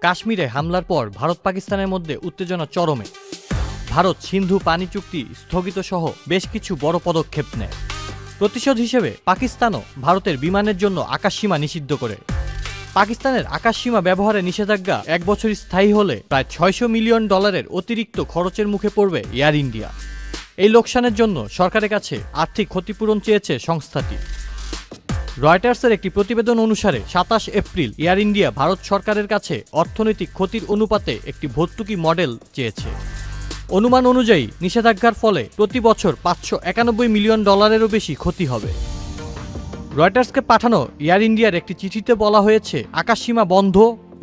কাশ্মীরে হামলার পর ভারত পাকিস্তানের মধ্যে উত্তেজনা চরমে। ভারত সিন্ধু পানি চুক্তি স্থগিত সহ বেশ কিছু বড় পদক্ষেপ নেয়। প্রতিশোধ হিসেবে পাকিস্তানও ভারতের বিমানের জন্য আকাশসীমা নিষিদ্ধ করে। পাকিস্তানের আকাশসীমা ব্যবহারে নিষেধাজ্ঞা 1 বছর স্থায়ী হলে প্রায় $600 মিলিয়ন অতিরিক্ত খরচের মুখে পড়বে এয়ার ইন্ডিয়া। এই লোকসানের জন্য সরকারের কাছে আর্থিক ক্ষতিপূরণ চেয়েছে সংস্থাটি। রয়টার্সের একটি প্রতিবেদন অনুসারে 27 এপ্রিল এয়ার ইন্ডিয়া ভারত সরকারের কাছে অর্থনৈতিক ক্ষতির অনুপাতে একটি ভর্তুকি মডেল চেয়েছে। অনুমান অনুযায়ী নিষেধাজ্ঞার ফলে প্রতি বছর $591 মিলিয়নেরও বেশি ক্ষতি হবে। রয়টার্সকে পাঠানো এয়ার ইন্ডিয়ার একটি চিঠিতে বলা হয়েছে, আকাশসীমা বন্ধ,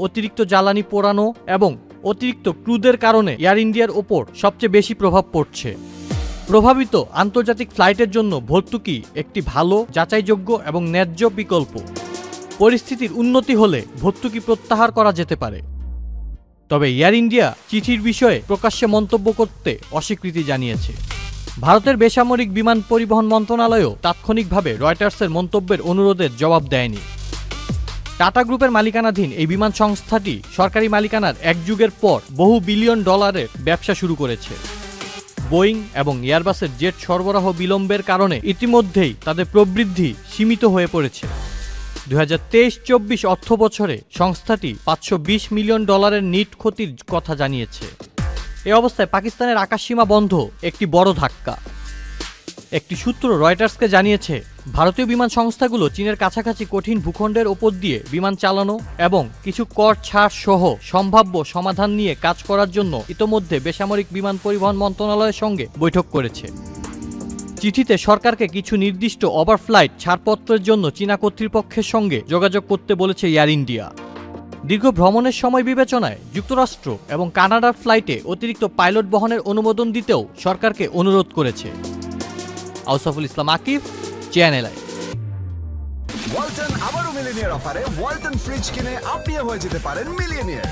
অতিরিক্ত জ্বালানি পোড়ানো এবং অতিরিক্ত ক্রুদের কারণে এয়ার ইন্ডিয়ার ওপর সবচেয়ে বেশি প্রভাব পড়ছে। প্রভাবিত আন্তর্জাতিক ফ্লাইটের জন্য ভর্তুকি একটি ভালো, যাচাইযোগ্য এবং ন্যায্য বিকল্প। পরিস্থিতির উন্নতি হলে ভর্তুকি প্রত্যাহার করা যেতে পারে। তবে এয়ার ইন্ডিয়া চিঠির বিষয়ে প্রকাশ্যে মন্তব্য করতে অস্বীকৃতি জানিয়েছে। ভারতের বেসামরিক বিমান পরিবহন মন্ত্রণালয়ও তাৎক্ষণিকভাবে রয়টার্সের মন্তব্যের অনুরোধের জবাব দেয়নি। টাটা গ্রুপের মালিকানাধীন এই বিমান সংস্থাটি সরকারি মালিকানার এক যুগের পর বহু বিলিয়ন ডলারের ব্যবসা শুরু করেছে। বোয়িং এবং এয়ারবাসের জেট সরবরাহ বিলম্বের কারণে ইতিমধ্যেই তাদের প্রবৃদ্ধি সীমিত হয়ে পড়েছে। 2023-24 অর্থ বছরে সংস্থাটি $520 মিলিয়ন নিট ক্ষতির কথা জানিয়েছে। এ অবস্থায় পাকিস্তানের আকাশসীমা বন্ধ একটি বড় ধাক্কা। একটি সূত্র রয়টার্সকে জানিয়েছে, ভারতীয় বিমান সংস্থাগুলো চীনের কাছাকাছি কঠিন ভূখণ্ডের ওপর দিয়ে বিমান চালানো এবং কিছু কর ছাড় সহ সম্ভাব্য সমাধান নিয়ে কাজ করার জন্য ইতোমধ্যে বেসামরিক বিমান পরিবহন মন্ত্রণালয়ের সঙ্গে বৈঠক করেছে। চিঠিতে সরকারকে কিছু নির্দিষ্ট ওভারফ্লাইট ছাড়পত্রের জন্য চীনা কর্তৃপক্ষের সঙ্গে যোগাযোগ করতে বলেছে এয়ার ইন্ডিয়া। দীর্ঘ ভ্রমণের সময় বিবেচনায় যুক্তরাষ্ট্র এবং কানাডার ফ্লাইটে অতিরিক্ত পাইলট বহনের অনুমোদন দিতেও সরকারকে অনুরোধ করেছে। আউসাফুল ইসলাম আকিব, চ্যানেল আই। ওয়ালটন আবারও মিলিয়নিয়ার অফারে ওয়ালটন ফ্রিজ কিনে আপনিও হয়ে যেতে পারেন মিলিয়নিয়ার।